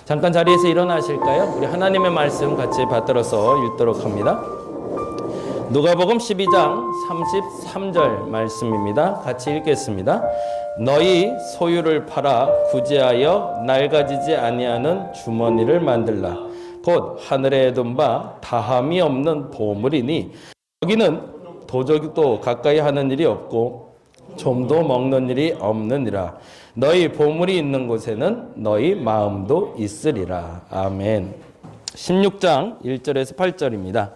잠깐 자리에서 일어나실까요? 우리 하나님의 말씀 같이 받들어서 읽도록 합니다. 누가복음 12장 33절 말씀입니다. 같이 읽겠습니다. 너희 소유를 팔아 구제하여 낡아지지 아니하는 주머니를 만들라. 곧 하늘에 둔 바 다함이 없는 보물이니 여기는 도적도 가까이 하는 일이 없고 좀도 먹는 일이 없느니라. 너희 보물이 있는 곳에는 너희 마음도 있으리라. 아멘. 16장 1절에서 8절입니다.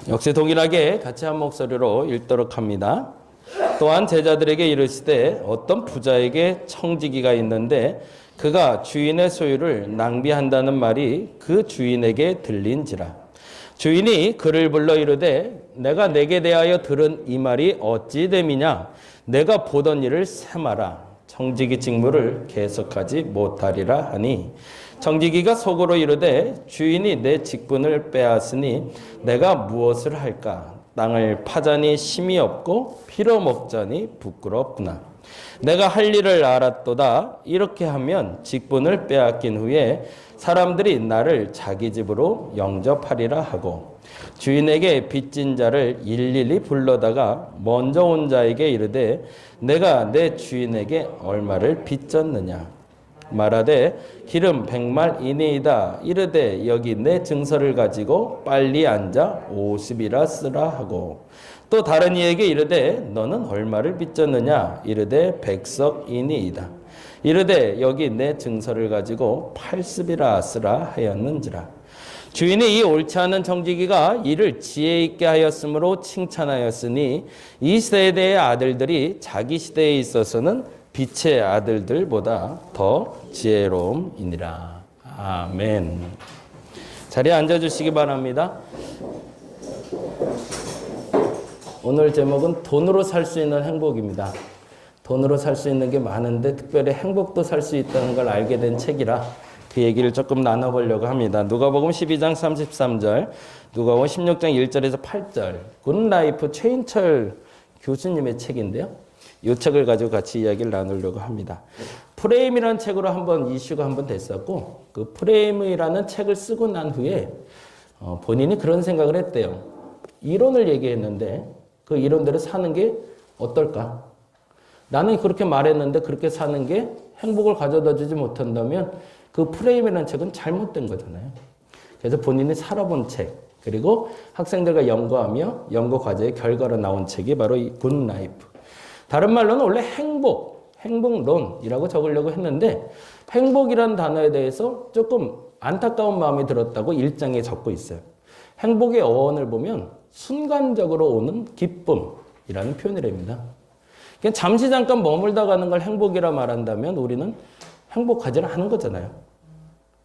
역시 동일하게 같이 한 목소리로 읽도록 합니다. 또한 제자들에게 이르시되 어떤 부자에게 청지기가 있는데 그가 주인의 소유를 낭비한다는 말이 그 주인에게 들린지라. 주인이 그를 불러 이르되 내가 내게 대하여 들은 이 말이 어찌 됨이냐. 내가 보던 일을 세마라. 청지기 직무를 계속하지 못하리라 하니 청지기가 속으로 이르되 주인이 내 직분을 빼앗으니 내가 무엇을 할까. 땅을 파자니 힘이 없고 피로 먹자니 부끄럽구나. 내가 할 일을 알았도다. 이렇게 하면 직분을 빼앗긴 후에 사람들이 나를 자기 집으로 영접하리라 하고 주인에게 빚진 자를 일일이 불러다가 먼저 온 자에게 이르되 내가 내 주인에게 얼마를 빚졌느냐. 말하되 기름 100말이니이다. 이르되 여기 내 증서를 가지고 빨리 앉아 50이라 쓰라 하고 또 다른 이에게 이르되 너는 얼마를 빚졌느냐. 이르되 100석이니이다. 이르되 여기 내 증서를 가지고 80이라 쓰라 하였는지라. 주인이 이 옳지 않은 청지기가 이를 지혜 있게 하였으므로 칭찬하였으니 이 세대의 아들들이 자기 시대에 있어서는 빛의 아들들보다 더 지혜로움이니라. 아멘. 자리에 앉아주시기 바랍니다. 오늘 제목은 돈으로 살 수 있는 행복입니다. 돈으로 살 수 있는 게 많은데 특별히 행복도 살 수 있다는 걸 알게 된 책이라 그 얘기를 조금 나눠보려고 합니다. 누가복음 12장 33절, 누가복음 16장 1절에서 8절, 굿라이프 최인철 교수님의 책인데요. 이 책을 가지고 같이 이야기를 나누려고 합니다. 프레임이라는 책으로 한번 이슈가 한번 됐었고 그 프레임이라는 책을 쓰고 난 후에 본인이 그런 생각을 했대요. 이론을 얘기했는데 그 이론대로 사는 게 어떨까? 나는 그렇게 말했는데 그렇게 사는 게 행복을 가져다 주지 못한다면 그 프레임이라는 책은 잘못된 거잖아요. 그래서 본인이 살아본 책 그리고 학생들과 연구하며 연구 과제의 결과로 나온 책이 바로 이 굿라이프. 다른 말로는 원래 행복론이라고 적으려고 했는데 행복이라는 단어에 대해서 조금 안타까운 마음이 들었다고 1장에 적고 있어요. 행복의 어원을 보면 순간적으로 오는 기쁨이라는 표현이랍니다. 그냥 잠시 잠깐 머물다 가는 걸 행복이라 말한다면 우리는 행복하지는 않은 거잖아요.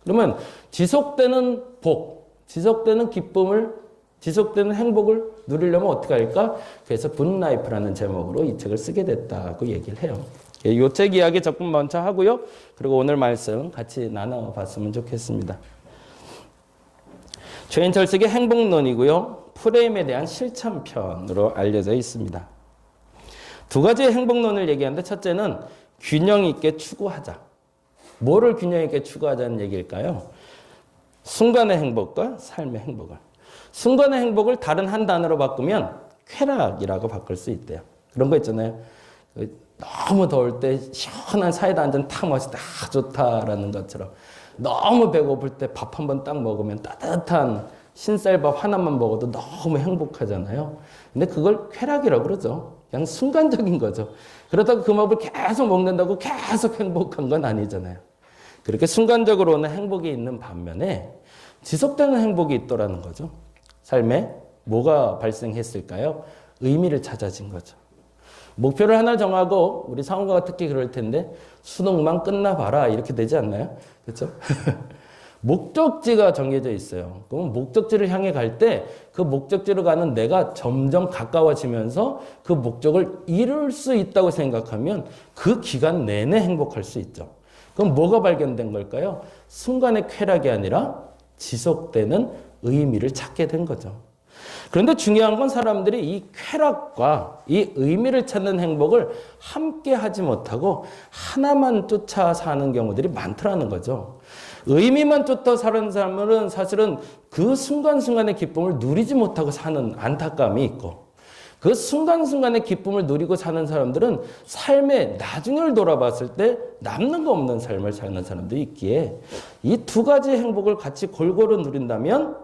그러면 지속되는 복, 지속되는 기쁨을, 지속되는 행복을 누리려면 어떻게 할까? 그래서 굿라이프라는 제목으로 이 책을 쓰게 됐다고 얘기를 해요. 이 책 이야기 조금 먼저 하고요. 그리고 오늘 말씀 같이 나눠봤으면 좋겠습니다. 최인철 책의 행복론이고요. 프레임에 대한 실천편으로 알려져 있습니다. 두 가지의 행복론을 얘기하는데 첫째는 균형 있게 추구하자. 뭐를 균형 있게 추구하자는 얘기일까요? 순간의 행복과 삶의 행복을. 순간의 행복을 다른 한 단어로 바꾸면 쾌락이라고 바꿀 수 있대요. 그런 거 있잖아요. 너무 더울 때 시원한 사이다 한 잔 탁 마시다 좋다라는 것처럼 너무 배고플 때 밥 한 번 딱 먹으면 따뜻한 신쌀밥 하나만 먹어도 너무 행복하잖아요. 근데 그걸 쾌락이라고 그러죠. 그냥 순간적인 거죠. 그렇다고 그 밥을 계속 먹는다고 계속 행복한 건 아니잖아요. 그렇게 순간적으로 오는 행복이 있는 반면에 지속되는 행복이 있더라는 거죠. 삶에 뭐가 발생했을까요? 의미를 찾아진 거죠. 목표를 하나 정하고 우리 상호가 특히 그럴 텐데 수능만 끝나봐라 이렇게 되지 않나요? 그렇죠? 목적지가 정해져 있어요. 그럼 목적지를 향해 갈 때 그 목적지로 가는 내가 점점 가까워지면서 그 목적을 이룰 수 있다고 생각하면 그 기간 내내 행복할 수 있죠. 그럼 뭐가 발견된 걸까요? 순간의 쾌락이 아니라 지속되는 의미를 찾게 된 거죠. 그런데 중요한 건 사람들이 이 쾌락과 이 의미를 찾는 행복을 함께 하지 못하고 하나만 쫓아 사는 경우들이 많더라는 거죠. 의미만 쫓아 사는 사람은 사실은 그 순간순간의 기쁨을 누리지 못하고 사는 안타까움이 있고, 그 순간순간의 기쁨을 누리고 사는 사람들은 삶의 나중을 돌아봤을 때 남는 거 없는 삶을 사는 사람도 있기에 이 두 가지 행복을 같이 골고루 누린다면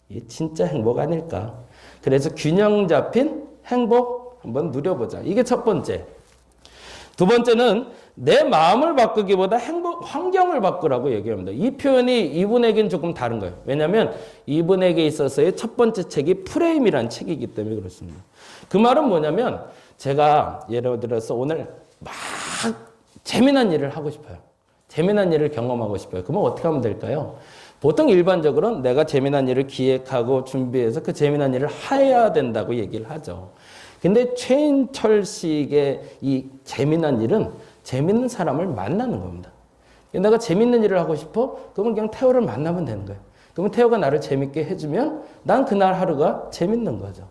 이게 진짜 행복 아닐까. 그래서 균형 잡힌 행복 한번 누려보자. 이게 첫 번째. 두 번째는 내 마음을 바꾸기보다 행복 환경을 바꾸라고 얘기합니다. 이 표현이 이분에게는 조금 다른 거예요. 왜냐하면 이분에게 있어서의 첫 번째 책이 프레임이라는 책이기 때문에 그렇습니다. 그 말은 뭐냐면 제가 예를 들어서 오늘 막 재미난 일을 하고 싶어요. 재미난 일을 경험하고 싶어요. 그러면 어떻게 하면 될까요? 보통 일반적으로는 내가 재미난 일을 기획하고 준비해서 그 재미난 일을 해야 된다고 얘기를 하죠. 근데 최인철식의 이 재미난 일은 재밌는 사람을 만나는 겁니다. 내가 재밌는 일을 하고 싶어? 그러면 그냥 태호를 만나면 되는 거예요. 그러면 태호가 나를 재밌게 해주면 난 그날 하루가 재밌는 거죠.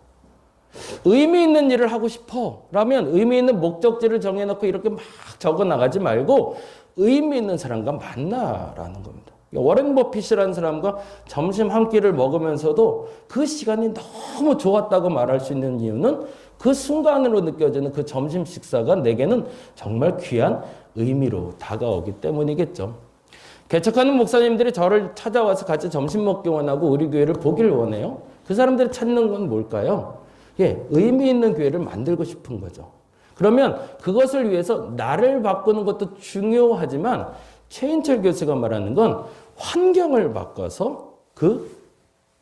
의미 있는 일을 하고 싶어 라면 의미 있는 목적지를 정해놓고 이렇게 막 적어나가지 말고 의미 있는 사람과 만나라는 겁니다. 워렌 버핏이라는 사람과 점심 한 끼를 먹으면서도 그 시간이 너무 좋았다고 말할 수 있는 이유는 그 순간으로 느껴지는 그 점심 식사가 내게는 정말 귀한 의미로 다가오기 때문이겠죠. 개척하는 목사님들이 저를 찾아와서 같이 점심 먹기 원하고 우리 교회를 보길 원해요. 그 사람들이 찾는 건 뭘까요? 예, 의미 있는 교회를 만들고 싶은 거죠. 그러면 그것을 위해서 나를 바꾸는 것도 중요하지만 최인철 교수가 말하는 건 환경을 바꿔서 그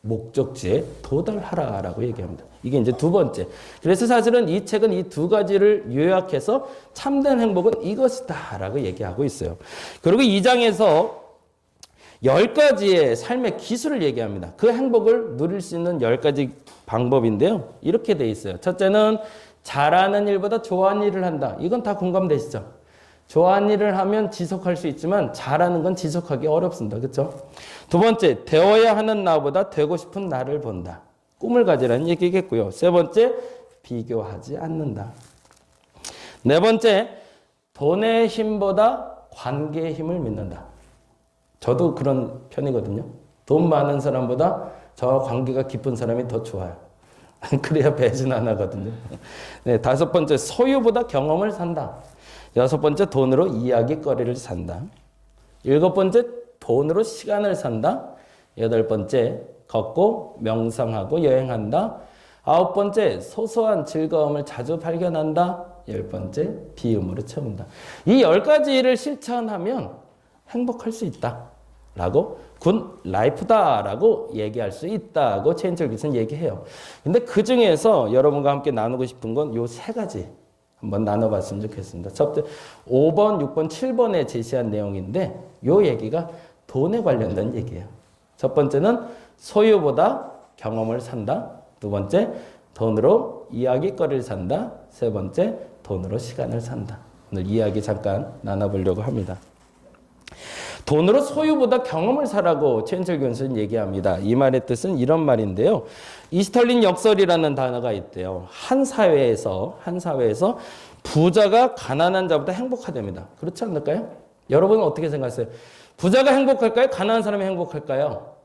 목적지에 도달하라라고 얘기합니다. 이게 이제 두 번째. 그래서 사실은 이 책은 이 두 가지를 요약해서 참된 행복은 이것이다라고 얘기하고 있어요. 그리고 2장에서 10가지의 삶의 기술을 얘기합니다. 그 행복을 누릴 수 있는 10가지 방법인데요. 이렇게 돼 있어요. 첫째는 잘하는 일보다 좋아하는 일을 한다. 이건 다 공감되시죠? 좋아하는 일을 하면 지속할 수 있지만 잘하는 건 지속하기 어렵습니다. 그렇죠? 두 번째, 되어야 하는 나보다 되고 싶은 나를 본다. 꿈을 가지라는 얘기겠고요. 세 번째, 비교하지 않는다. 네 번째, 돈의 힘보다 관계의 힘을 믿는다. 저도 그런 편이거든요. 돈 많은 사람보다 저와 관계가 깊은 사람이 더 좋아요. 그래야 배신 안 하거든요. 네, 다섯 번째, 소유보다 경험을 산다. 여섯 번째, 돈으로 이야기거리를 산다. 일곱 번째, 돈으로 시간을 산다. 여덟 번째, 걷고 명상하고 여행한다. 아홉 번째, 소소한 즐거움을 자주 발견한다. 열 번째, 비움으로 채운다. 이 10가지를 실천하면 행복할 수 있다. 라고 굿 라이프다라고 얘기할 수 있다고 최인철 교수는 얘기해요. 근데 그 중에서 여러분과 함께 나누고 싶은 건 요 세 가지 한번 나눠봤으면 좋겠습니다. 첫 번째 5번, 6번, 7번에 제시한 내용인데 요 얘기가 돈에 관련된 얘기예요. 첫 번째는 소유보다 경험을 산다. 두 번째, 돈으로 이야기거리를 산다. 세 번째, 돈으로 시간을 산다. 오늘 이야기 잠깐 나눠보려고 합니다. 돈으로 소유보다 경험을 사라고 최인철 교수는 얘기합니다. 이 말의 뜻은 이런 말인데요. 이스털린 역설이라는 단어가 있대요. 한 사회에서 부자가 가난한 자보다 행복하답니다. 그렇지 않을까요? 여러분은 어떻게 생각하세요? 부자가 행복할까요? 가난한 사람이 행복할까요?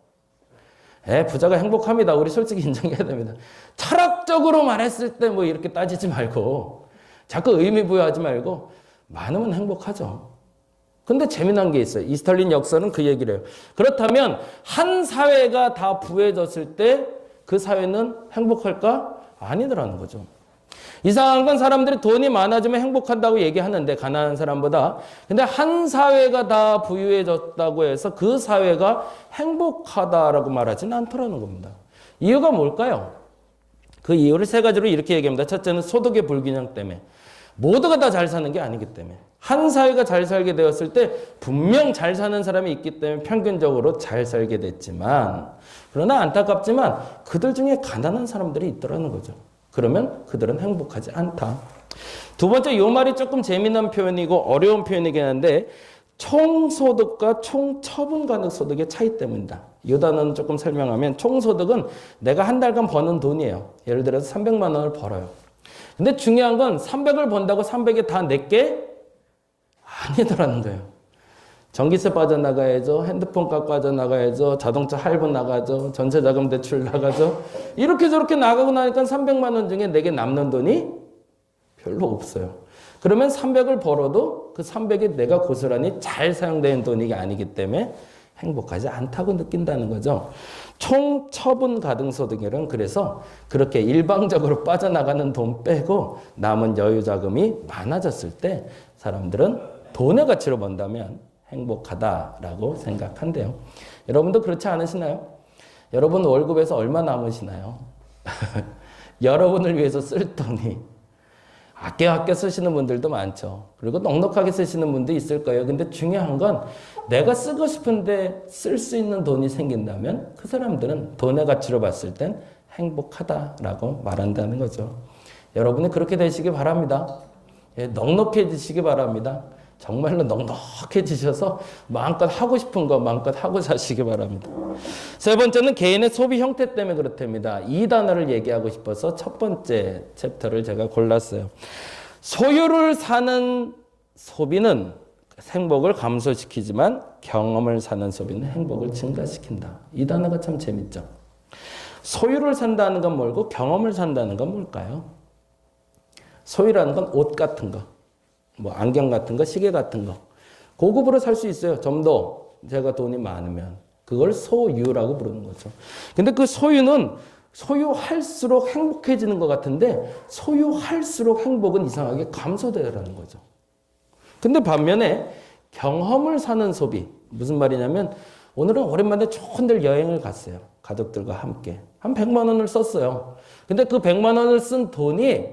부자가 행복합니다. 우리 솔직히 인정해야 됩니다. 철학적으로 말했을 때 뭐 이렇게 따지지 말고 자꾸 의미 부여하지 말고 많으면 행복하죠. 근데 재미난 게 있어요. 이스털린 역설은 그 얘기를 해요. 그렇다면 한 사회가 다 부해졌을 때 그 사회는 행복할까? 아니더라는 거죠. 이상한 건 사람들이 돈이 많아지면 행복한다고 얘기하는데 가난한 사람보다. 근데 한 사회가 다 부유해졌다고 해서 그 사회가 행복하다라고 말하지는 않더라는 겁니다. 이유가 뭘까요? 그 이유를 세 가지로 이렇게 얘기합니다. 첫째는 소득의 불균형 때문에. 모두가 다 잘 사는 게 아니기 때문에. 한 사회가 잘 살게 되었을 때 분명 잘 사는 사람이 있기 때문에 평균적으로 잘 살게 됐지만, 그러나 안타깝지만 그들 중에 가난한 사람들이 있더라는 거죠. 그러면 그들은 행복하지 않다. 두 번째, 이 말이 조금 재미난 표현이고 어려운 표현이긴 한데 총소득과 총처분가능소득의 차이 때문이다. 이 단어는 조금 설명하면 총소득은 내가 한 달간 버는 돈이에요. 예를 들어서 300만 원을 벌어요. 근데 중요한 건 300을 번다고 300이 다 내게 아니더라는 거예요. 전기세 빠져나가야죠. 핸드폰 값 빠져나가야죠. 자동차 할부 나가죠. 전세자금 대출 나가죠. 이렇게 저렇게 나가고 나니까 300만 원 중에 내게 남는 돈이 별로 없어요. 그러면 300을 벌어도 그 300이 내가 고스란히 잘 사용된 돈이 아니기 때문에 행복하지 않다고 느낀다는 거죠. 총처분 가등소득이란 그래서 그렇게 일방적으로 빠져나가는 돈 빼고 남은 여유 자금이 많아졌을 때 사람들은 돈의 가치로 본다면 행복하다라고 생각한대요. 여러분도 그렇지 않으시나요? 여러분 월급에서 얼마 남으시나요? 여러분을 위해서 쓸 돈이 아껴 쓰시는 분들도 많죠. 그리고 넉넉하게 쓰시는 분도 있을 거예요. 근데 중요한 건 내가 쓰고 싶은데 쓸 수 있는 돈이 생긴다면 그 사람들은 돈의 가치로 봤을 땐 행복하다라고 말한다는 거죠. 여러분이 그렇게 되시기 바랍니다. 예, 넉넉해지시기 바랍니다. 정말로 넉넉해지셔서 마음껏 하고 싶은 거 마음껏 하고 사시기 바랍니다. 세 번째는 개인의 소비 형태 때문에 그렇답니다. 이 단어를 얘기하고 싶어서 첫 번째 챕터를 제가 골랐어요. 소유를 사는 소비는 행복을 감소시키지만 경험을 사는 소비는 행복을 증가시킨다. 이 단어가 참 재밌죠. 소유를 산다는 건 뭘고 경험을 산다는 건 뭘까요? 소유라는 건 옷 같은 거. 뭐 안경 같은 거, 시계 같은 거. 고급으로 살 수 있어요. 좀 더 제가 돈이 많으면. 그걸 소유라고 부르는 거죠. 근데 그 소유는 소유할수록 행복해지는 것 같은데 소유할수록 행복은 이상하게 감소되라는 거죠. 근데 반면에 경험을 사는 소비. 무슨 말이냐면 오늘은 오랜만에 좋은 데 여행을 갔어요. 가족들과 함께. 한 100만 원을 썼어요. 근데 그 100만 원을 쓴 돈이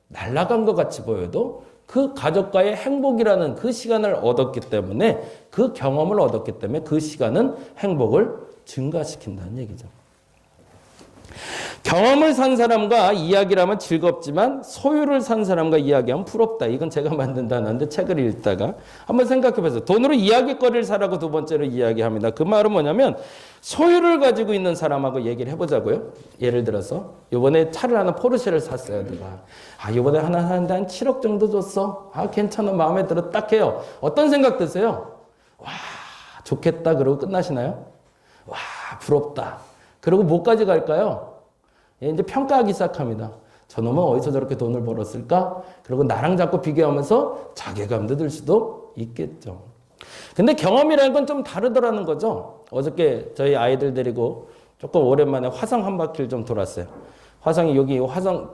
날아간 것 같이 보여도 그 가족과의 행복이라는 그 시간을 얻었기 때문에 그 경험을 얻었기 때문에 그 시간은 행복을 증가시킨다는 얘기죠. 경험을 산 사람과 이야기를 즐겁지만 소유를 산 사람과 이야기하면 부럽다. 이건 제가 만든 단어인데 책을 읽다가 한번 생각해 보세요. 돈으로 이야기거리를 사라고 두 번째로 이야기합니다. 그 말은 뭐냐면 소유를 가지고 있는 사람하고 얘기를 해보자고요. 예를 들어서 이번에 차를 하나 포르쉐를 샀어요. 누가. 이번에 하나 사는데 한 7억 정도 줬어. 괜찮아. 마음에 들어. 딱 해요. 어떤 생각 드세요? 와 좋겠다. 그러고 끝나시나요? 와 부럽다. 그리고 뭐까지 갈까요? 이제 평가하기 시작합니다. 저놈은 어디서 저렇게 돈을 벌었을까? 그리고 나랑 자꾸 비교하면서 자괴감도 들 수도 있겠죠. 근데 경험이라는 건 좀 다르더라는 거죠. 어저께 저희 아이들 데리고 조금 오랜만에 화성 한 바퀴를 좀 돌았어요. 화성이 여기 화성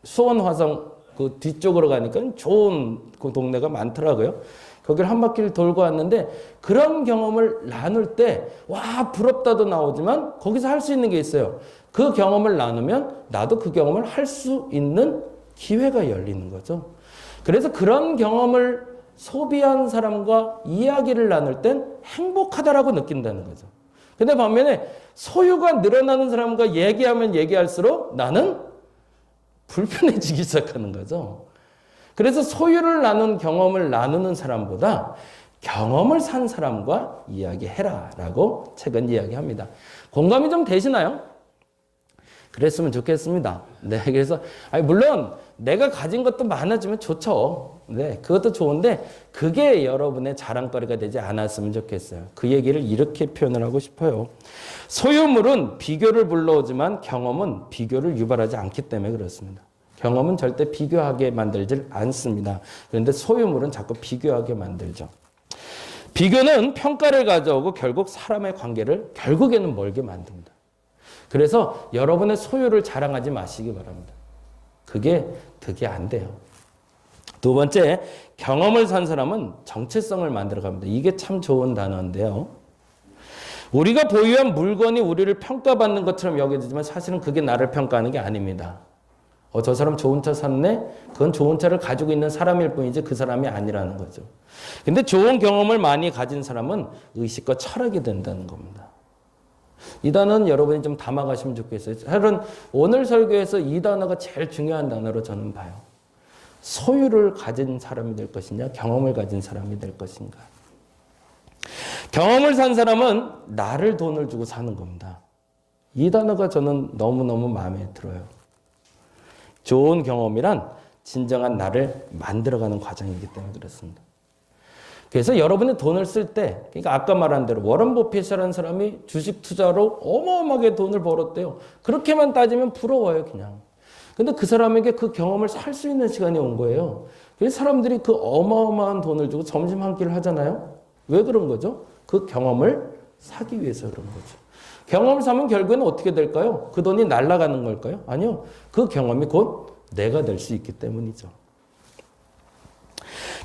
수원 화성 그 뒤쪽으로 가니까 좋은 그 동네가 많더라고요. 거기를 한 바퀴를 돌고 왔는데 그런 경험을 나눌 때 와 부럽다도 나오지만 거기서 할 수 있는 게 있어요. 그 경험을 나누면 나도 그 경험을 할 수 있는 기회가 열리는 거죠. 그래서 그런 경험을 소비한 사람과 이야기를 나눌 땐 행복하다라고 느낀다는 거죠. 근데 반면에 소유가 늘어나는 사람과 얘기하면 얘기할수록 나는 불편해지기 시작하는 거죠. 그래서 소유를 나눈 경험을 나누는 사람보다 경험을 산 사람과 이야기해라 라고 책은 이야기합니다. 공감이 좀 되시나요? 그랬으면 좋겠습니다. 네, 그래서 물론 내가 가진 것도 많아지면 좋죠. 네, 그것도 좋은데 그게 여러분의 자랑거리가 되지 않았으면 좋겠어요. 그 얘기를 이렇게 표현을 하고 싶어요. 소유물은 비교를 불러오지만 경험은 비교를 유발하지 않기 때문에 그렇습니다. 경험은 절대 비교하게 만들질 않습니다. 그런데 소유물은 자꾸 비교하게 만들죠. 비교는 평가를 가져오고 결국 사람의 관계를 결국에는 멀게 만듭니다. 그래서 여러분의 소유를 자랑하지 마시기 바랍니다. 그게 안 돼요. 두 번째, 경험을 산 사람은 정체성을 만들어갑니다. 이게 참 좋은 단어인데요. 우리가 보유한 물건이 우리를 평가받는 것처럼 여겨지지만 사실은 그게 나를 평가하는 게 아닙니다. 저 사람 좋은 차 샀네? 그건 좋은 차를 가지고 있는 사람일 뿐이지 그 사람이 아니라는 거죠. 근데 좋은 경험을 많이 가진 사람은 의식과 철학이 된다는 겁니다. 이 단어는 여러분이 좀 담아가시면 좋겠어요. 사실은 오늘 설교에서 이 단어가 제일 중요한 단어로 저는 봐요. 소유를 가진 사람이 될 것이냐, 경험을 가진 사람이 될 것인가. 경험을 산 사람은 나를 돈을 주고 사는 겁니다. 이 단어가 저는 너무너무 마음에 들어요. 좋은 경험이란 진정한 나를 만들어가는 과정이기 때문에 그렇습니다. 그래서 여러분이 돈을 쓸 때, 그러니까 아까 말한 대로 워런 버핏이라는 사람이 주식 투자로 어마어마하게 돈을 벌었대요. 그렇게만 따지면 부러워요, 그냥. 근데 그 사람에게 그 경험을 살 수 있는 시간이 온 거예요. 그래서 사람들이 그 어마어마한 돈을 주고 점심 한 끼를 하잖아요. 왜 그런 거죠? 그 경험을 사기 위해서 그런 거죠. 경험을 사면 결국에는 어떻게 될까요? 그 돈이 날아가는 걸까요? 아니요. 그 경험이 곧 내가 될 수 있기 때문이죠.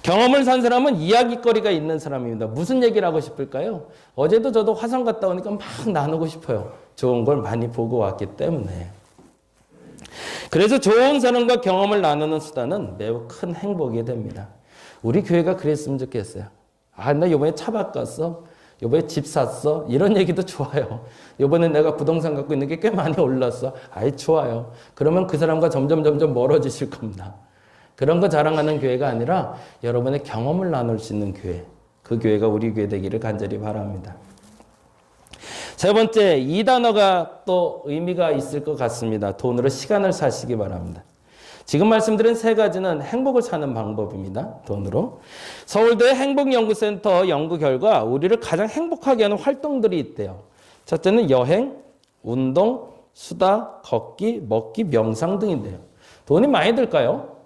경험을 산 사람은 이야기거리가 있는 사람입니다. 무슨 얘기를 하고 싶을까요? 어제도 저도 화성 갔다 오니까 막 나누고 싶어요. 좋은 걸 많이 보고 왔기 때문에. 그래서 좋은 사람과 경험을 나누는 수단은 매우 큰 행복이 됩니다. 우리 교회가 그랬으면 좋겠어요. 아, 나 이번에 차 바꿨어. 이번에 집 샀어. 이런 얘기도 좋아요. 이번에 내가 부동산 갖고 있는 게 꽤 많이 올랐어. 아이, 좋아요. 그러면 그 사람과 점점 멀어지실 겁니다. 그런 거 자랑하는 교회가 아니라 여러분의 경험을 나눌 수 있는 교회. 그 교회가 우리 교회 되기를 간절히 바랍니다. 세 번째, 이 단어가 또 의미가 있을 것 같습니다. 돈으로 시간을 사시기 바랍니다. 지금 말씀드린 세 가지는 행복을 사는 방법입니다. 돈으로. 서울대 행복연구센터 연구 결과 우리를 가장 행복하게 하는 활동들이 있대요. 첫째는 여행, 운동, 수다, 걷기, 먹기, 명상 등인데요. 돈이 많이 들까요?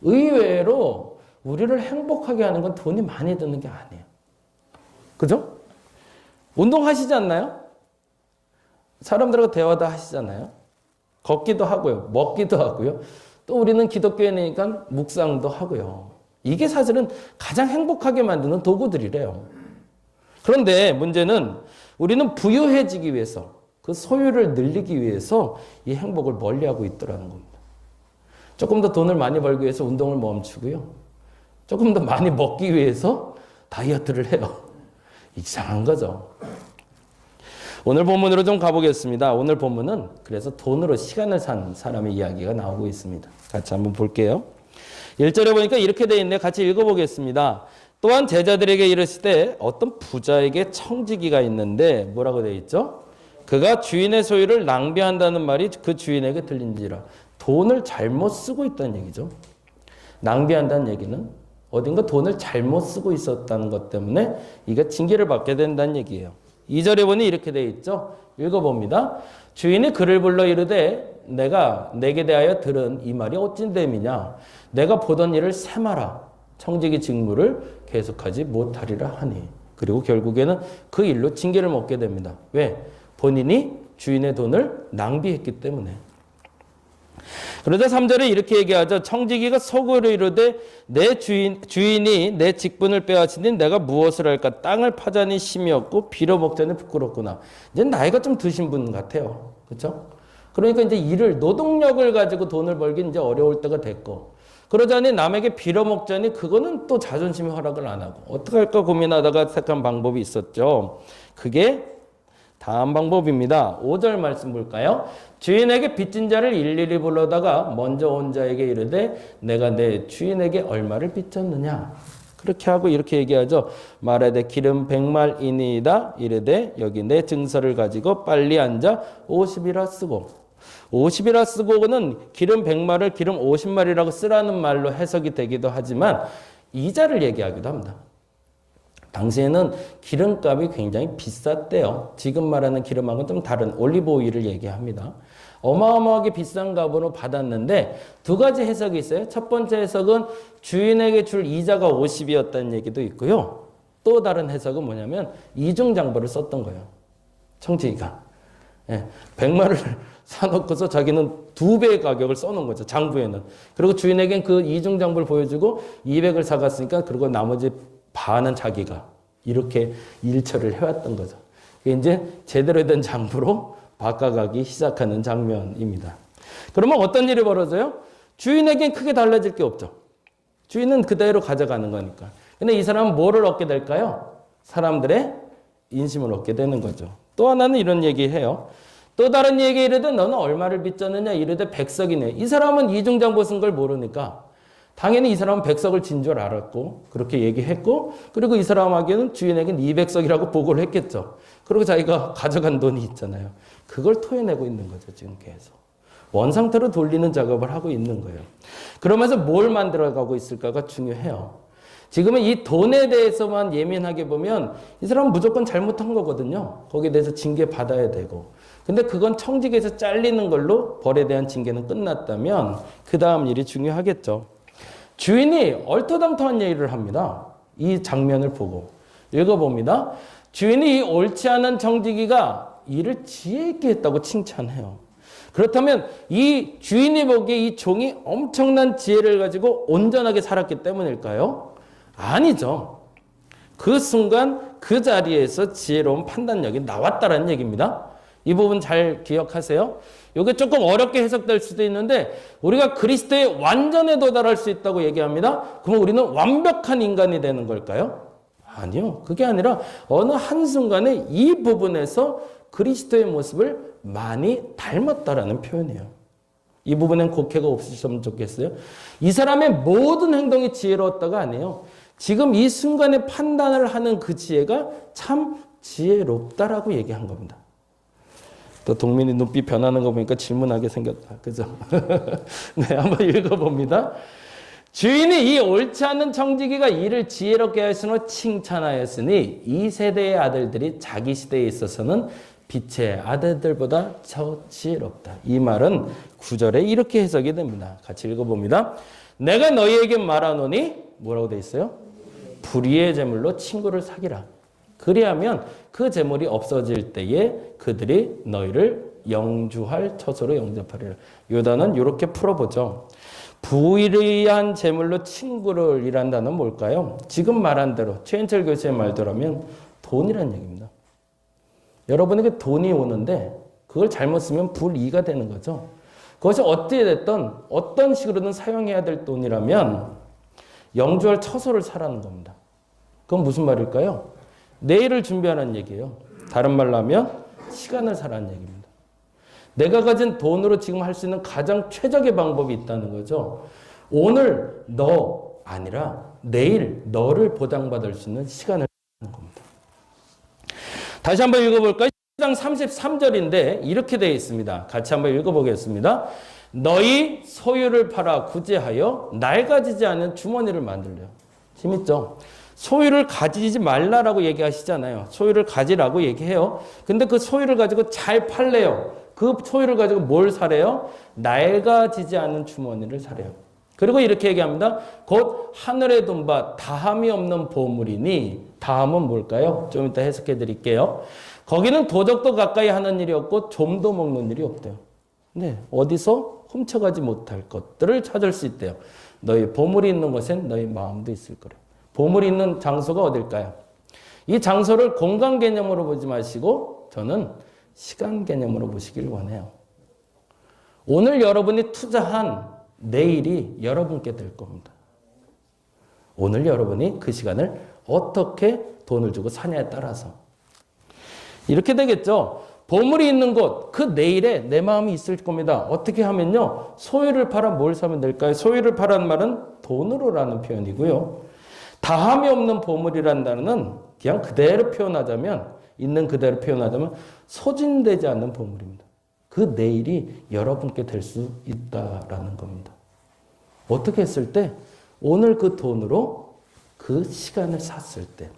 의외로 우리를 행복하게 하는 건 돈이 많이 드는 게 아니에요. 그죠? 운동하시지 않나요? 사람들하고 대화도 하시잖아요. 걷기도 하고요. 먹기도 하고요. 또 우리는 기독교인이니까 묵상도 하고요. 이게 사실은 가장 행복하게 만드는 도구들이래요. 그런데 문제는 우리는 부유해지기 위해서 그 소유를 늘리기 위해서 이 행복을 멀리하고 있더라는 겁니다. 조금 더 돈을 많이 벌기 위해서 운동을 멈추고요. 조금 더 많이 먹기 위해서 다이어트를 해요. 이상한 거죠. 오늘 본문으로 좀 가보겠습니다. 오늘 본문은 그래서 돈으로 시간을 산 사람의 이야기가 나오고 있습니다. 같이 한번 볼게요. 1절에 보니까 이렇게 되어 있네요. 같이 읽어보겠습니다. 또한 제자들에게 이르실 때 어떤 부자에게 청지기가 있는데 뭐라고 되어 있죠? 그가 주인의 소유를 낭비한다는 말이 그 주인에게 들린지라. 돈을 잘못 쓰고 있다는 얘기죠. 낭비한다는 얘기는 어딘가 돈을 잘못 쓰고 있었다는 것 때문에 이게 징계를 받게 된다는 얘기예요. 2절에 보니 이렇게 되어 있죠. 읽어봅니다. 주인이 그를 불러 이르되 내가 내게 대하여 들은 이 말이 어찐됨이냐. 내가 보던 일을 세마라. 청지기 직무를 계속하지 못하리라 하니. 그리고 결국에는 그 일로 징계를 먹게 됩니다. 왜? 본인이 주인의 돈을 낭비했기 때문에. 그러자 3절에 이렇게 얘기하죠. 청지기가 속으로 이르되 내 주인이 내 직분을 빼앗으니 내가 무엇을 할까? 땅을 파자니 심이 없고 빌어먹자니 부끄럽구나. 이제 나이가 좀 드신 분 같아요. 그렇죠? 그러니까 이제 노동력을 가지고 돈을 벌기 이제 어려울 때가 됐고, 그러자니 남에게 빌어먹자니 그거는 또 자존심이 허락을 안 하고 어떻게 할까 고민하다가 택한 방법이 있었죠. 그게 다음 방법입니다. 5절 말씀 볼까요? 주인에게 빚진 자를 일일이 불러다가 먼저 온 자에게 이르되 내가 내 주인에게 얼마를 빚졌느냐. 그렇게 하고 이렇게 얘기하죠. 말하되 기름 100말이니이다. 이르되 여기 내 증서를 가지고 빨리 앉아 50이라 쓰고. 50이라 쓰고는 기름 100말을 기름 50말이라고 쓰라는 말로 해석이 되기도 하지만 이자를 얘기하기도 합니다. 당시에는 기름값이 굉장히 비쌌대요. 지금 말하는 기름하고는 좀 다른 올리브 오일을 얘기합니다. 어마어마하게 비싼 값으로 받았는데 두 가지 해석이 있어요. 첫 번째 해석은 주인에게 줄 이자가 50이었다는 얘기도 있고요. 또 다른 해석은 뭐냐면 이중장부를 썼던 거예요. 청지기가. 100마를 사놓고서 자기는 2배의 가격을 써놓은 거죠. 장부에는. 그리고 주인에겐 그 이중장부를 보여주고 200을 사갔으니까 그리고 나머지 반은 자기가 이렇게 일처를 해왔던 거죠. 이제 제대로 된 장부로 바꿔가기 시작하는 장면입니다. 그러면 어떤 일이 벌어져요? 주인에겐 크게 달라질 게 없죠. 주인은 그대로 가져가는 거니까. 근데 이 사람은 뭐를 얻게 될까요? 사람들의 인심을 얻게 되는 거죠. 또 하나는 이런 얘기해요. 또 다른 얘기 이르되 너는 얼마를 빚졌느냐 이르되 100석이네. 이 사람은 이중장부 쓴 걸 모르니까 당연히 이 사람은 100석을 진 줄 알았고 그렇게 얘기했고 그리고 이 사람에게는 주인에게는 200석이라고 보고를 했겠죠. 그리고 자기가 가져간 돈이 있잖아요. 그걸 토해내고 있는 거죠. 지금 계속. 원상태로 돌리는 작업을 하고 있는 거예요. 그러면서 뭘 만들어가고 있을까가 중요해요. 지금은 이 돈에 대해서만 예민하게 보면 이 사람은 무조건 잘못한 거거든요. 거기에 대해서 징계 받아야 되고. 근데 그건 청직에서 잘리는 걸로 벌에 대한 징계는 끝났다면 그 다음 일이 중요하겠죠. 주인이 얼토당토한 얘기를 합니다. 이 장면을 보고 읽어봅니다. 주인이 이 옳지 않은 청지기가 일을 지혜 있게 했다고 칭찬해요. 그렇다면 이 주인이 보기에 이 종이 엄청난 지혜를 가지고 온전하게 살았기 때문일까요? 아니죠. 그 순간 그 자리에서 지혜로운 판단력이 나왔다는 얘기입니다. 이 부분 잘 기억하세요. 이게 조금 어렵게 해석될 수도 있는데 우리가 그리스도의 완전에 도달할 수 있다고 얘기합니다. 그럼 우리는 완벽한 인간이 되는 걸까요? 아니요. 그게 아니라 어느 한순간에 이 부분에서 그리스도의 모습을 많이 닮았다라는 표현이에요. 이 부분엔 곡해가 없으셨으면 좋겠어요. 이 사람의 모든 행동이 지혜로웠다가 아니에요. 지금 이 순간에 판단을 하는 그 지혜가 참 지혜롭다라고 얘기한 겁니다. 또 동민이 눈빛 변하는 거 보니까 질문하게 생겼다. 그죠? 네, 한번 읽어봅니다. 주인이 이 옳지 않은 청지기가 이를 지혜롭게 하였으므로 칭찬하였으니 이 세대의 아들들이 자기 시대에 있어서는 빛의 아들들보다 더 지혜롭다. 이 말은 9절에 이렇게 해석이 됩니다. 같이 읽어봅니다. 내가 너희에게 말하노니 뭐라고 돼 있어요? 불의의 제물로 친구를 사귀라. 그리하면 그 제물이 없어질 때에 그들이 너희를 영주할 처소로 영접하리라. 요단은 이렇게 풀어보죠. 불의한 제물로 친구를 이란다는 뭘까요? 지금 말한 대로 최인철 교수의 말대로면 돈이란 얘기입니다. 여러분에게 돈이 오는데 그걸 잘못 쓰면 불이익가 되는 거죠. 그것이 어떻게 됐든 어떤 식으로든 사용해야 될 돈이라면 영주할 처소를 사라는 겁니다. 그건 무슨 말일까요? 내일을 준비하라는 얘기예요. 다른 말로 하면 시간을 사라는 얘기입니다. 내가 가진 돈으로 지금 할 수 있는 가장 최적의 방법이 있다는 거죠. 오늘 너 아니라 내일 너를 보장받을 수 있는 시간을 사는 겁니다. 다시 한번 읽어볼까요? 10장 33절인데 이렇게 되어 있습니다. 같이 한번 읽어보겠습니다. 너희 소유를 팔아 구제하여 낡아지지 않은 주머니를 만들래요. 재밌죠? 소유를 가지지 말라라고 얘기하시잖아요. 소유를 가지라고 얘기해요. 근데 그 소유를 가지고 잘 팔래요. 그 소유를 가지고 뭘 사래요? 낡아지지 않은 주머니를 사래요. 그리고 이렇게 얘기합니다. 곧 하늘에 둔 바 다함이 없는 보물이니 다함은 뭘까요? 좀 이따 해석해 드릴게요. 거기는 도적도 가까이 하는 일이 없고 좀도 먹는 일이 없대요. 네, 어디서 훔쳐가지 못할 것들을 찾을 수 있대요. 너희 보물이 있는 곳엔 너희 마음도 있을 거래요. 보물이 있는 장소가 어딜까요? 이 장소를 공간 개념으로 보지 마시고 저는 시간 개념으로 보시길 원해요. 오늘 여러분이 투자한 내일이 여러분께 될 겁니다. 오늘 여러분이 그 시간을 어떻게 돈을 주고 사냐에 따라서 이렇게 되겠죠. 보물이 있는 곳, 그 내일에 내 마음이 있을 겁니다. 어떻게 하면요. 소유를 팔아 뭘 사면 될까요? 소유를 팔아는 말은 돈으로라는 표현이고요. 다함이 없는 보물이라는 단어는 그냥 그대로 표현하자면 있는 그대로 표현하자면 소진되지 않는 보물입니다. 그 내일이 여러분께 될 수 있다라는 겁니다. 어떻게 했을 때? 오늘 그 돈으로 그 시간을 샀을 때.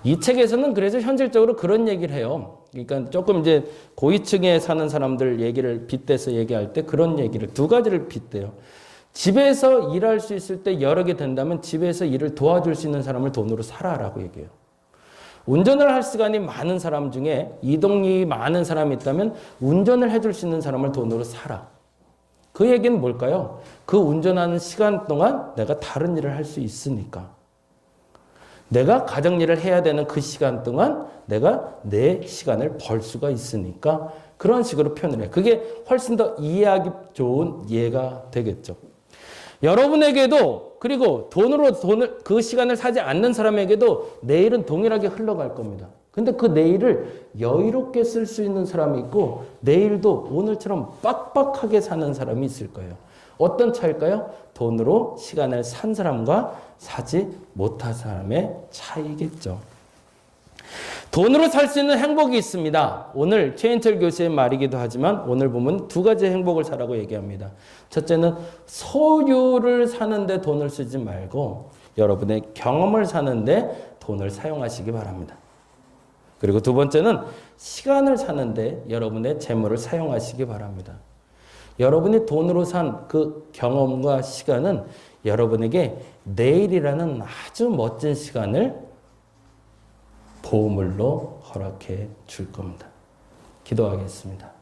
이 책에서는 그래서 현실적으로 그런 얘기를 해요. 그러니까 조금 이제 고위층에 사는 사람들 얘기를 빗대서 얘기할 때 그런 얘기를 두 가지를 빗대요. 집에서 일할 수 있을 때 여러 개 된다면 집에서 일을 도와줄 수 있는 사람을 돈으로 사라라고 얘기해요. 운전을 할 시간이 많은 사람 중에 이동이 많은 사람이 있다면 운전을 해줄 수 있는 사람을 돈으로 사라. 그 얘기는 뭘까요? 그 운전하는 시간 동안 내가 다른 일을 할 수 있으니까. 내가 가정일을 해야 되는 그 시간 동안 내가 내 시간을 벌 수가 있으니까 그런 식으로 표현을 해요. 그게 훨씬 더 이해하기 좋은 예가 되겠죠. 여러분에게도 그리고 돈으로 그 시간을 사지 않는 사람에게도 내일은 동일하게 흘러갈 겁니다. 근데 그 내일을 여유롭게 쓸 수 있는 사람이 있고 내일도 오늘처럼 빡빡하게 사는 사람이 있을 거예요. 어떤 차일까요? 돈으로 시간을 산 사람과 사지 못한 사람의 차이겠죠. 돈으로 살 수 있는 행복이 있습니다. 오늘 최인철 교수의 말이기도 하지만 오늘 보면 두 가지 행복을 사라고 얘기합니다. 첫째는 소유를 사는데 돈을 쓰지 말고 여러분의 경험을 사는데 돈을 사용하시기 바랍니다. 그리고 두 번째는 시간을 사는데 여러분의 재물을 사용하시기 바랍니다. 여러분이 돈으로 산 그 경험과 시간은 여러분에게 내일이라는 아주 멋진 시간을 보물로 허락해 줄 겁니다. 기도하겠습니다.